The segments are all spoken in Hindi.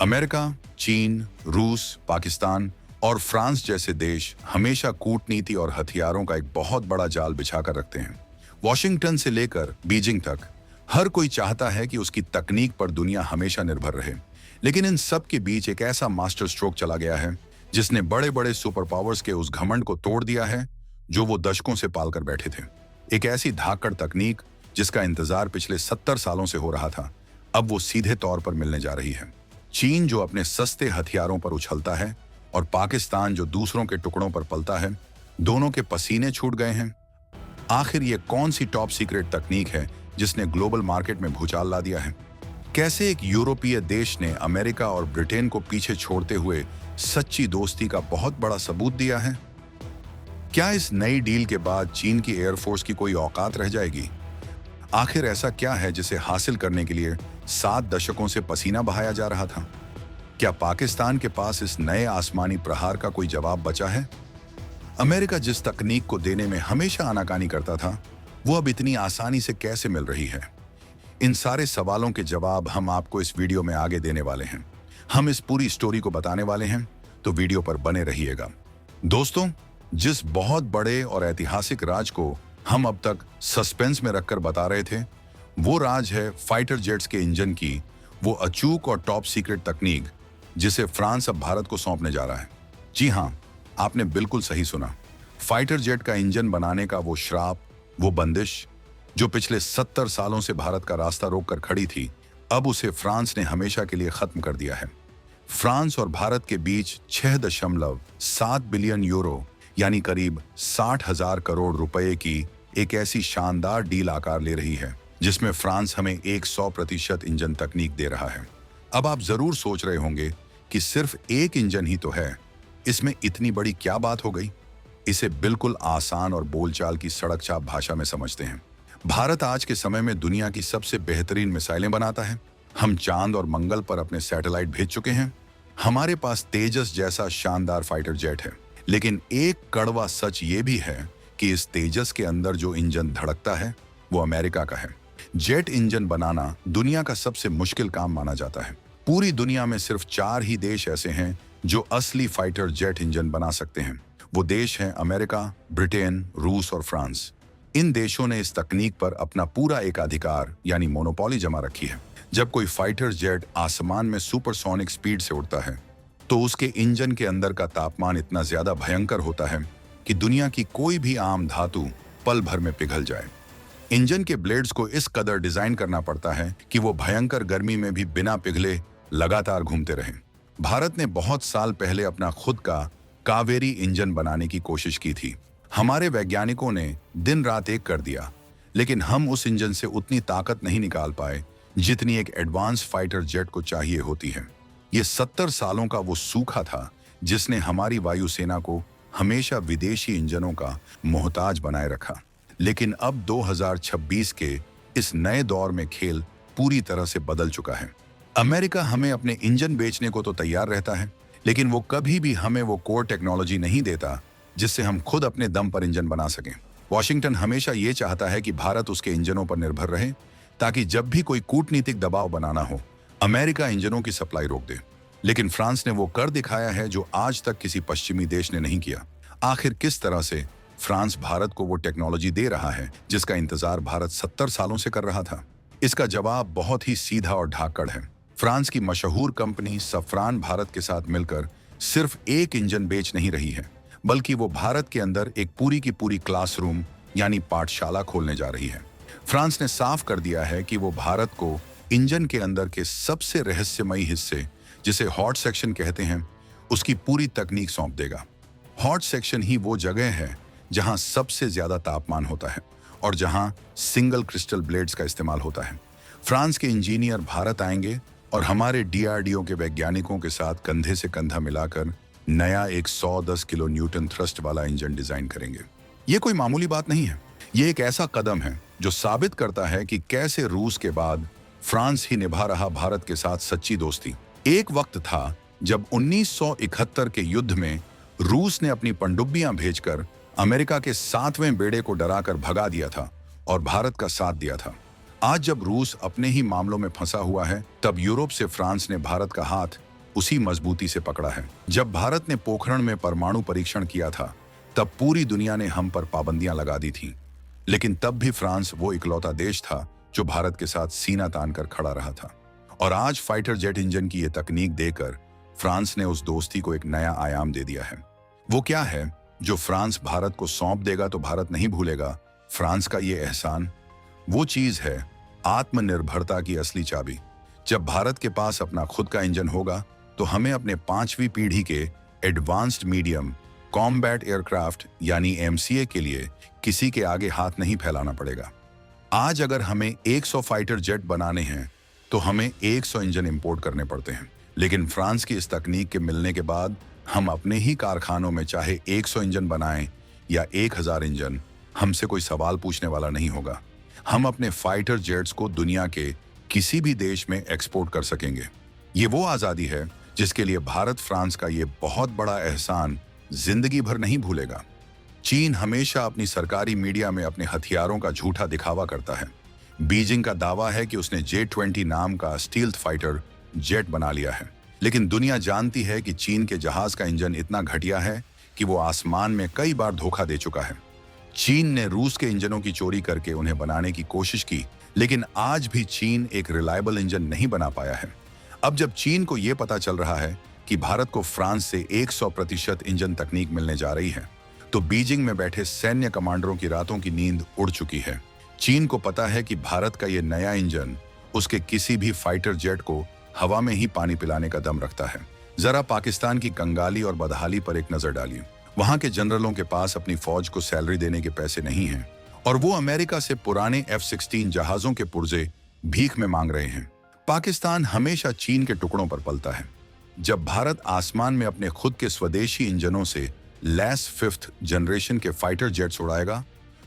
अमेरिका, चीन, रूस, पाकिस्तान और फ्रांस जैसे देश हमेशा कूटनीति और हथियारों का एक बहुत बड़ा जाल बिछाकर रखते हैं। वॉशिंगटन से लेकर बीजिंग तक हर कोई चाहता है कि उसकी तकनीक पर दुनिया हमेशा निर्भर रहे। लेकिन इन सब के बीच एक ऐसा मास्टर स्ट्रोक चला गया है जिसने बड़े बड़े सुपर पावर्स के उस घमंड को तोड़ दिया है जो वो दशकों से पालकर बैठे थे। एक ऐसी धाकड़ तकनीक जिसका इंतजार पिछले 70 सालों से हो रहा था, अब वो सीधे तौर पर मिलने जा रही है। चीन जो अपने सस्ते हथियारों पर उछलता है और पाकिस्तान जो दूसरों के टुकड़ों पर पलता है, दोनों के पसीने छूट गए हैं। आखिर ये कौन सी टॉप सीक्रेट तकनीक है जिसने ग्लोबल मार्केट में भूचाल ला दिया है? कैसे एक यूरोपीय देश ने अमेरिका और ब्रिटेन को पीछे छोड़ते हुए सच्ची दोस्ती का बहुत बड़ा सबूत दिया है? क्या इस नई डील के बाद चीन की एयरफोर्स की कोई औकात रह जाएगी? आखिर ऐसा क्या है जिसे हासिल करने के लिए 7 दशकों से पसीना बहाया जा रहा था? क्या पाकिस्तान के पास इस नए आसमानी प्रहार का कोई जवाब बचा है? अमेरिका जिस तकनीक को देने में हमेशा आनाकानी करता था, वो अब इतनी आसानी से कैसे मिल रही है? इन सारे सवालों के जवाब हम आपको इस वीडियो में आगे देने वाले हैं। हम इस पूरी स्टोरी को बताने वाले हैं, तो वीडियो पर बने रहिएगा। दोस्तों, जिस बहुत बड़े और ऐतिहासिक राज को हम अब तक सस्पेंस में रखकर बता रहे थे, वो राज है फाइटर जेट्स के इंजन की वो अचूक और टॉप सीक्रेट तकनीक जिसे फ्रांस अब भारत को सौंपने जा रहा है। जी हाँ, आपने बिल्कुल सही सुना। फाइटर जेट का इंजन बनाने का वो श्राप, वो बंदिश जो पिछले 70 सालों से भारत का रास्ता रोककर खड़ी थी, अब उसे फ्रांस ने हमेशा के लिए खत्म कर दिया है। फ्रांस और भारत के बीच 6.7 बिलियन यूरो यानी करीब 60,000 करोड़ रुपए की एक ऐसी शानदार डील आकार ले रही है जिसमें फ्रांस हमें 100% इंजन तकनीक दे रहा है। अब आप जरूर सोच रहे होंगे कि सिर्फ एक इंजन ही तो है, इसमें इतनी बड़ी क्या बात हो गई? इसे बिल्कुल आसान और बोलचाल की सड़क छाप भाषा में समझते हैं। भारत आज के समय में दुनिया की सबसे बेहतरीन मिसाइलें बनाता है। हम चांद और मंगल पर अपने सैटेलाइट भेज चुके हैं। हमारे पास तेजस जैसा शानदार फाइटर जेट है। लेकिन एक कड़वा सच ये भी है कि इस तेजस के अंदर जो इंजन धड़कता है वो अमेरिका का है। जेट इंजन बनाना दुनिया का सबसे मुश्किल काम माना जाता है। पूरी दुनिया में सिर्फ 4 ही देश ऐसे हैं जो असली फाइटर जेट इंजन बना सकते हैं। वो देश हैं अमेरिका, ब्रिटेन, रूस और फ्रांस। इन देशों ने इस तकनीक पर अपना पूरा एकाधिकार यानी मोनोपोली जमा रखी है। जब कोई फाइटर जेट आसमान में सुपरसोनिक स्पीड से उड़ता है तो उसके इंजन के अंदर का तापमान इतना ज्यादा भयंकर होता है कि दुनिया की कोई भी आम धातु पल भर में पिघल जाए। इंजन के ब्लेड्स को इस कदर डिजाइन करना पड़ता है कि वो भयंकर गर्मी में भी बिना पिघले लगातार घूमते रहें। भारत ने बहुत साल पहले अपना खुद का कावेरी इंजन बनाने की कोशिश की थी। हमारे वैज्ञानिकों ने दिन रात एक कर दिया, लेकिन हम उस इंजन से उतनी ताकत नहीं निकाल पाए जितनी एक एडवांस फाइटर जेट को चाहिए होती है। ये 70 सालों का वो सूखा था जिसने हमारी वायुसेना को हमेशा विदेशी इंजनों का मोहताज बनाए रखा। लेकिन अब 2026 के इस नए दौर में खेल पूरी तरह से बदल चुका है। अमेरिका हमें अपने इंजन बेचने को तो तैयार रहता है, लेकिन वो कभी भी हमें वो कोर टेक्नोलॉजी नहीं देता जिससे हम खुद अपने दम पर इंजन बना सकें। वॉशिंगटन हमेशा ये चाहता है कि भारत उसके इंजनों पर निर्भर रहे ताकि जब भी कोई कूटनीतिक दबाव बनाना हो, अमेरिका इंजनों की सप्लाई रोक दे। लेकिन फ्रांस ने वो कर दिखाया है जो आज तक किसी पश्चिमी देश ने नहीं किया। आखिर किस तरह से फ्रांस भारत को वो टेक्नोलॉजी दे रहा है जिसका इंतजार भारत 70 सालों से कर रहा था? इसका जवाब बहुत ही सीधा और ढाकड़ है। फ्रांस की मशहूर कंपनी सफ्रान भारत के साथ मिलकर सिर्फ एक इंजन बेच नहीं रही है, बल्कि वो भारत के अंदर एक पूरी की पूरी क्लासरूम यानी पाठशाला खोलने जा रही है। फ्रांस ने साफ कर दिया है कि वो भारत को इंजन के अंदर के सबसे रहस्यमयी हिस्से, जिसे हॉट सेक्शन कहते हैं, उसकी पूरी तकनीक सौंप देगा। हॉट सेक्शन ही वो जगह है जहां सबसे ज्यादा तापमान होता है और जहां सिंगल क्रिस्टल ब्लेड्स का इस्तेमाल होता है। फ्रांस के इंजीनियर भारत आएंगे और हमारे DRDO के वैज्ञानिकों के साथ कंधे से कंधा मिलाकर नया एक 110 किलो न्यूटन थ्रस्ट वाला इंजन डिजाइन करेंगे। ये कोई मामूली बात नहीं है। ये एक ऐसा कदम है जो साबित करता है कि कैसे रूस के बाद फ्रांस ही निभा रहा भारत के साथ सच्ची दोस्ती। एक वक्त था जब 1971 के युद्ध में रूस ने अपनी पनडुब्बियां भेजकर अमेरिका के 7वें बेड़े को डराकर भगा दिया था और भारत का साथ दिया था। आज जब रूस अपने ही मामलों में फंसा हुआ है, तब यूरोप से फ्रांस ने भारत का हाथ उसी मजबूती से पकड़ा है। जब भारत ने पोखरण में परमाणु परीक्षण किया था, तब पूरी दुनिया ने हम पर पाबंदियां लगा दी थीं। लेकिन तब भी फ्रांस वो इकलौता देश था जो भारत के साथ सीना तान कर खड़ा रहा था। और आज फाइटर जेट इंजन की ये तकनीक देकर फ्रांस ने उस दोस्ती को एक नया आयाम दे दिया है। वो क्या है जो फ्रांस भारत को सौंप देगा तो भारत नहीं भूलेगा फ्रांस का ये एहसान? वो चीज है आत्मनिर्भरता की असली चाबी। जब भारत के पास अपना खुद का इंजन होगा तो हमें अपने 5वीं पीढ़ी के एडवांस्ड मीडियम कॉम्बैट एयरक्राफ्ट यानी एमसीए के लिए किसी के आगे हाथ नहीं फैलाना पड़ेगा। आज अगर हमें 100 फाइटर जेट बनाने हैं तो हमें 100 इंजन इंपोर्ट करने पड़ते हैं। लेकिन फ्रांस की इस तकनीक के मिलने के बाद हम अपने ही कारखानों में चाहे 100 इंजन बनाएं या 1000 इंजन, हमसे कोई सवाल पूछने वाला नहीं होगा। हम अपने फाइटर जेट्स को दुनिया के किसी भी देश में एक्सपोर्ट कर सकेंगे। ये वो आज़ादी है जिसके लिए भारत फ्रांस का ये बहुत बड़ा एहसान जिंदगी भर नहीं भूलेगा। चीन हमेशा अपनी सरकारी मीडिया में अपने हथियारों का झूठा दिखावा करता है। बीजिंग का दावा है कि उसने J-20 नाम का स्टील्थ फाइटर जेट बना लिया है, लेकिन दुनिया जानती है कि चीन के जहाज का इंजन इतना घटिया है कि वो आसमान में कई बार धोखा दे चुका है। चीन ने रूस के इंजनों की चोरी करके उन्हें बनाने की कोशिश की, लेकिन आज भी चीन एक रिलायबल इंजन नहीं बना पाया है। अब जब चीन को यह पता चल रहा है कि भारत को फ्रांस से 100% इंजन तकनीक मिलने जा रही है, तो बीजिंग में बैठे सैन्य कमांडरों की रातों की नींद उड़ चुकी है। चीन को पता है कि भारत का यह नया इंजन उसके किसी भी फाइटर जेट को हवा में ही पानी पिलाने का दम रखता है। जरा पाकिस्तान की कंगाली और बदहाली पर एक नजर डालिए। वहां के जनरलों के पास अपनी फौज को सैलरी देने के पैसे नहीं हैं और वो अमेरिका से पुराने F-16 जहाजों के पुर्जे भीख में मांग रहे हैं। पाकिस्तान हमेशा चीन के टुकड़ों पर पलता है। जब भारत आसमान में अपने खुद के स्वदेशी इंजनों से लैस 5th जनरेशन के फाइटर जेट्स उड़ाएगा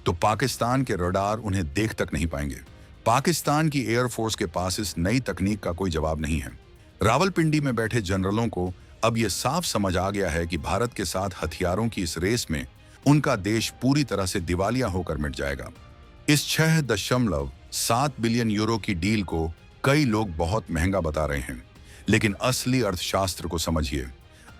तो पाकिस्तान के रडार उन्हें देख तक नहीं पाएंगे। पाकिस्तान की एयरफोर्स के पास इस नई तकनीक का कोई जवाब नहीं है। रावलपिंडी में बैठे जनरलों को अब यह साफ समझ आ गया है कि भारत के साथ हथियारों की इस रेस में उनका देश पूरी तरह से दिवालिया होकर मिट जाएगा। इस 6.7 बिलियन यूरो की डील को कई लोग बहुत महंगा बता रहे हैं, लेकिन असली अर्थशास्त्र को समझिए।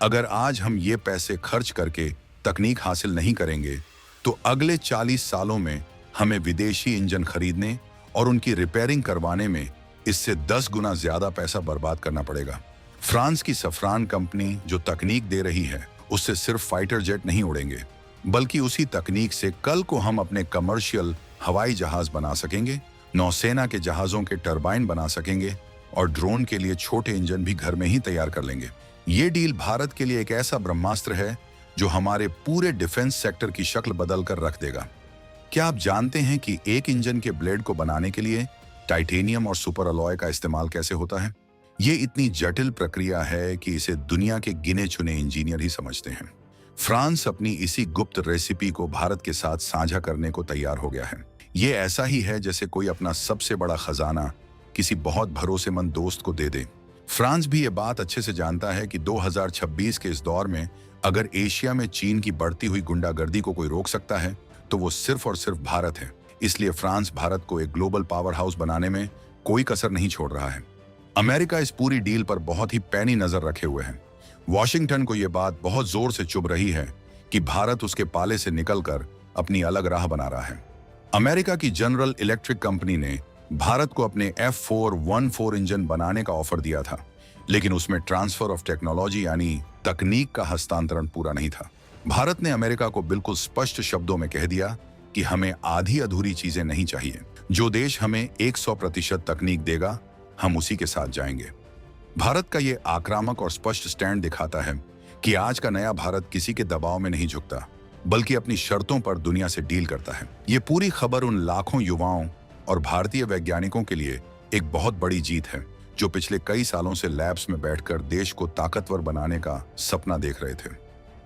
अगर आज हम ये पैसे खर्च करके तकनीक हासिल नहीं करेंगे तो अगले 40 सालों में हमें विदेशी इंजन खरीदने और उनकी रिपेयरिंग करवाने में इससे 10 गुना ज्यादा पैसा बर्बाद करना पड़ेगा। फ्रांस की सफरान कंपनी जो तकनीक दे रही है, उससे सिर्फ फाइटर जेट नहीं उड़ेंगे, बल्कि उसी तकनीक से कल को हम अपने कमर्शियल हवाई जहाज बना सकेंगे, नौसेना के जहाजों के टरबाइन बना सकेंगे और ड्रोन के लिए छोटे इंजन भी घर में ही तैयार कर लेंगे। ये डील भारत के लिए एक ऐसा ब्रह्मास्त्र है जो हमारे पूरे डिफेंस सेक्टर की शक्ल बदल कर रख देगा। क्या आप जानते हैं कि एक इंजन के ब्लेड को बनाने के लिए टाइटेनियम और सुपर अलॉय का इस्तेमाल कैसे होता है? ये इतनी जटिल प्रक्रिया है कि इसे दुनिया के गिने चुने इंजीनियर ही समझते हैं। फ्रांस अपनी इसी गुप्त रेसिपी को भारत के साथ साझा करने को तैयार हो गया है। ये ऐसा ही है जैसे कोई अपना सबसे बड़ा खजाना किसी बहुत भरोसेमंद दोस्त को दे दे। फ्रांस भी ये बात अच्छे से जानता है कि 2026 के इस दौर में अगर एशिया में चीन की बढ़ती हुई गुंडागर्दी को कोई रोक सकता है तो वो सिर्फ और सिर्फ भारत है। इसलिए फ्रांस भारत को एक ग्लोबल पावर हाउस बनाने में कोई कसर नहीं छोड़ रहा है। अमेरिका इस पूरी डील पर बहुत ही पैनी नजर रखे हुए है। वॉशिंगटन को यह बात बहुत जोर से चुभ रही है कि भारत उसके पाले से निकलकर अपनी अलग राह बना रहा है। अमेरिका की जनरल इलेक्ट्रिक कंपनी ने भारत को अपने F414 इंजन बनाने का ऑफर दिया था, लेकिन उसमें ट्रांसफर ऑफ टेक्नोलॉजी यानी तकनीक का हस्तांतरण पूरा नहीं था। भारत ने अमेरिका को बिल्कुल स्पष्ट शब्दों में कह दिया कि हमें आधी अधूरी चीजें नहीं चाहिए। जो देश हमें 100% तकनीक देगा, हम उसी के साथ जाएंगे। भारत का ये आक्रामक और स्पष्ट स्टैंड दिखाता है कि आज का नया भारत किसी के दबाव में नहीं झुकता, बल्कि अपनी शर्तों पर दुनिया से डील करता है। ये पूरी खबर उन लाखों युवाओं और भारतीय वैज्ञानिकों के लिए एक बहुत बड़ी जीत है जो पिछले कई सालों से लैब्स में बैठकर देश को ताकतवर बनाने का सपना देख रहे थे।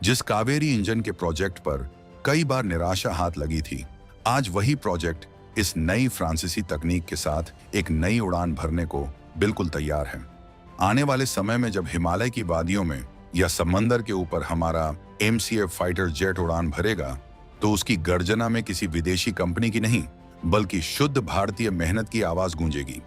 जिस कावेरी इंजन के प्रोजेक्ट पर कई बार निराशा हाथ लगी थी, आज वही प्रोजेक्ट इस नई फ्रांसीसी तकनीक के साथ एक नई उड़ान भरने को बिल्कुल तैयार है। आने वाले समय में जब हिमालय की वादियों में या समंदर के ऊपर हमारा MCA फाइटर जेट उड़ान भरेगा, तो उसकी गर्जना में किसी विदेशी कंपनी की नहीं, बल्कि शुद्ध भारतीय मेहनत की आवाज गूंजेगी।